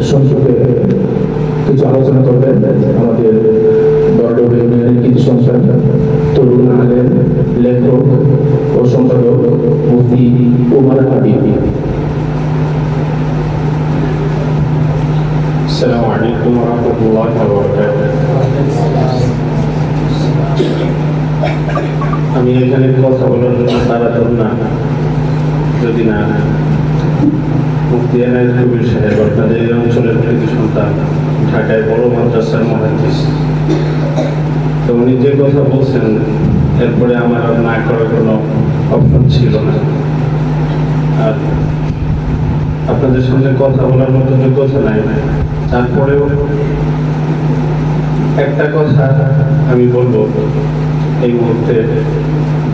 সংক্ষেপে কিছু আলোচনা করবেন আমাদের দরডব ইউনিয়নের কৃতি সন্তান, তরুণ আলেম, লেখক ও সম্পাদক মুফতি ওমর হাবিব। আসসালামু আলাইকুম ওয়া রাহমাতুল্লাহি ওয়া বারাকাতুহু। আমি এখানে কথা বলার জন্য তাড়াতাড়ি না, যদি না মুফতি এনায়েত কবির সাহেব আপনাদের এই অঞ্চলের কৃতি সন্তান, ঢাকায় বড় মাদ্রাসার মুহাদ্দিস, তো উনি যে কথা বলছেন এরপরে আমার আর না করার কোনো অপশন ছিল না। আর আপনাদের সঙ্গে কথা বলার মতো যোগ্যতা নাই, তারপরেও একটা কথা আমি বলবো এই মুহূর্তে,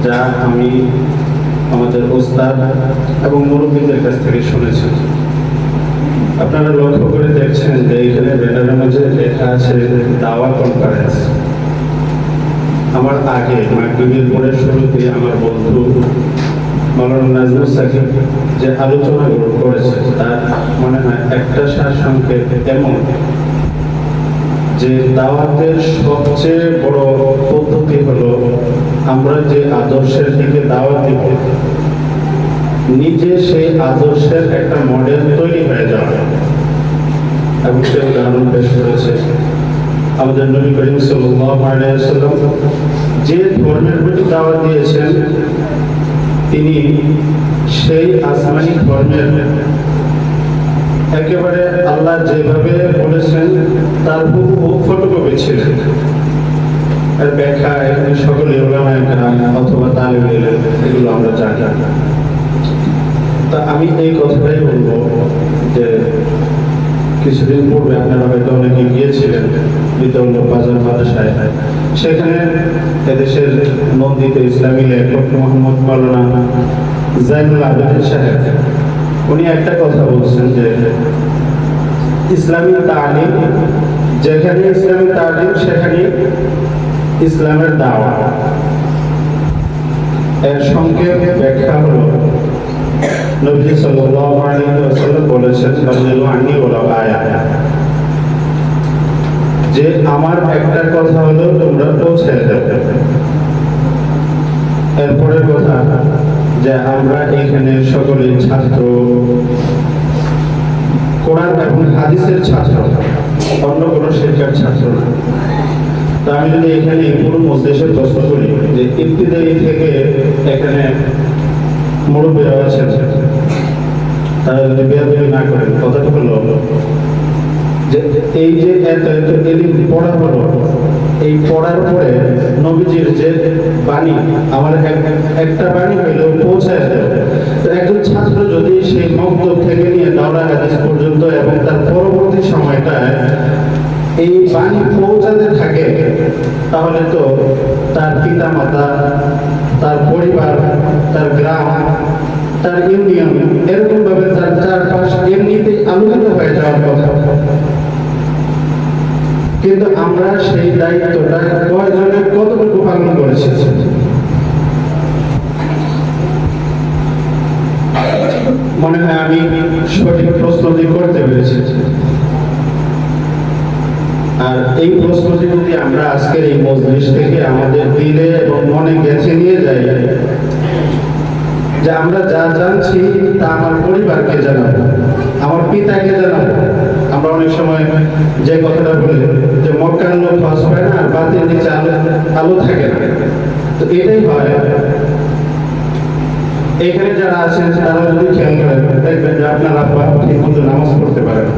যা আমি আমাদের ওস্তাদ এবং মুরব্বীদের কাছ থেকে শুনেছি। আপনারা লক্ষ্য করে দেখছেন যে এখানে ব্যানারের মধ্যে লেখা আছে দাওয়া কনফারেন্স। আমার আগে মাগরিবের পরে শুরুতে আমার বন্ধু মাওলানা নাজমুল সাকিব যে আলোচনা করেছে, তার মনে হয় একটা সারসংক্ষেপ এমন যে দাওয়াতের সবচেয়ে বড় পদ্ধতি হলো আমরা যে আদর্শের দিকে দাওয়াত দিব, নিজে সেই আদর্শের একটা মডেল তৈরি হয়ে যাওয়া। এবং সে উদাহরণ পেশ করেছে আমাদের নবী করিম সাল্লাল্লাহু আলাইহি ওয়াসাল্লাম যে ধর্মের প্রতি দাওয়াত দিয়েছেন, তিনি সেই আসমানি ধর্মের একেবারে আল্লাহ যেভাবে বলেছেন তার হুবহু ফটোকপি ছিলেন। এর ব্যাখ্যা এখানে সকলে উলামায়ে কেরাম অথবা তালিবে ইলম এগুলো আমরা জানি। তা আমি এই কথাটাই বলবো যে কিছুদিন পূর্বে আপনারা হয়তো অনেকে গিয়েছিলেন বিতর্ক বাজার মাদ্রাসায়, সেখানে এদেশের নন্দিত ইসলামী লেখক মোহাম্মদ মাওলানা জাইনুল আবেদিন সাহেব উনি একটা কথা বলছেন যে ইসলামী তালিম, যেখানে ইসলামী তালিম সেখানে ইসলামের দাওয়া। এর সংক্ষেপ ব্যাখ্যা হলো নবী সাল্লাল্লাহু আলাইহি ওয়াসাল্লাম বলেছেন বাল্লিগু আন্নী ওয়ালাউ আয়া, যে আমার একটা কথা হলো তোমরা পৌঁছে দাও। এরপরের কথা যে আমরা এখানে সকলে ছাত্র, কোরআন এবং হাদিসের ছাত্র, অন্য কোনো শিক্ষার ছাত্র না। তা আমি যদি এখানে পুরো মজলিসের প্রশ্ন করি যে ইবতিদায়ী থেকে এখানে মুরব্বীরা আছেন, তারা যদি বেয়াদবি না করেন, কথাটা হলো যে এই যে এত এত এলিম পড়া হলো, এই পড়ার পরে নবীজির যে বাণী, আমার একটা বাণী হইলেও পৌঁছায় দেয়। তো একজন ছাত্র যদি সেই মক্তব থেকে নিয়ে দাওরা হাদিস পর্যন্ত এবং তার পরবর্তী সময়টায় এই বাণী পৌঁছাতে থাকে, তাহলে তো তার পিতা মাতা, তার পরিবার, তার গ্রাম, তার ইউনিয়ন, এরকম ভাবে তার চারপাশ এমনিতেই আলোকিত হয়ে যাওয়ার কথা। কিন্তু আমরা সেই দায়িত্বটা কয়জনে কতটুকু পালন করেছি? মনে হয় আমি সঠিক প্রশ্নটি করতে পেরেছি। আর এই প্রশ্নটি যদি আমরা আজকের এই মজলিস থেকে আমাদের দিলে এবং মনে গেঁথে নিয়ে যাই যে আমরা যা জানছি তা আমার পরিবারকে জানাবো, আমার পিতাকে জানাবো। আমরা অনেক সময় যে কথাটা বলি যে মক্কার লোক হজ হয় না, আর বাতির নিচে আলো থাকে না, তো এটাই হয়। এখানে যারা আছেন তারা যদি খেয়াল করেন দেখবেন যে আপনার আব্বা ঠিক মতো নামাজ পড়তে পারে না,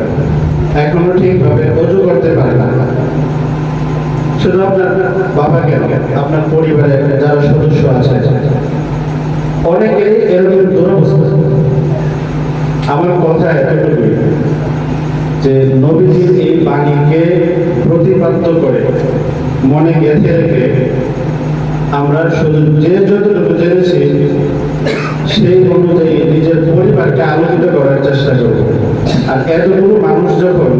এখনো ঠিকভাবে অজু করতে পারে না। শুধু আপনার বাবা কেন, আপনার পরিবারে যারা সদস্য আছে অনেকেরই এরকম দুরবস্থা। আমার কথা এতটুকুই যে নবীজির এই বাণীকে প্রতিপাদ্য করে মনে গেঁথে রেখে আমরা শুধু যে যতটুকু জেনেছি সেই অনুযায়ী নিজের পরিবারকে আলোকিত করার চেষ্টা করব। আর এতগুলো মানুষ যখন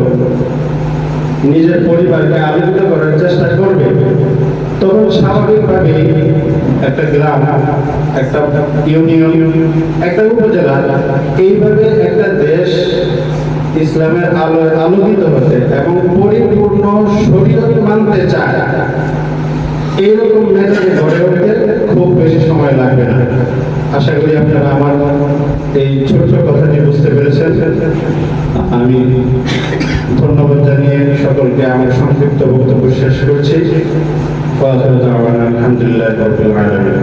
নিজের পরিবারকে আলোকিত করার চেষ্টা করবে, তখন স্বাভাবিকভাবে একটা গ্রাম, একটা ইউনিয়ন, একটা উপজেলা, এইভাবে একটা দেশ ইসলামের আলোয় আলোকিত হতে এবং পরিপূর্ণ শরীয়ত মানতে চায়, এইরকম মেজাজে গড়ে উঠতে খুব বেশি সময় লাগবে না। আশা করি আপনারা আমার এই ছোট্ট কথাটি বুঝতে পেরেছেন। আমি ধন্যবাদ জানিয়ে সকলকে আমার সংক্ষিপ্ত বক্তব্য শেষ করছি। আলহামদুলিল্লাহ রাব্বিল আলামিন।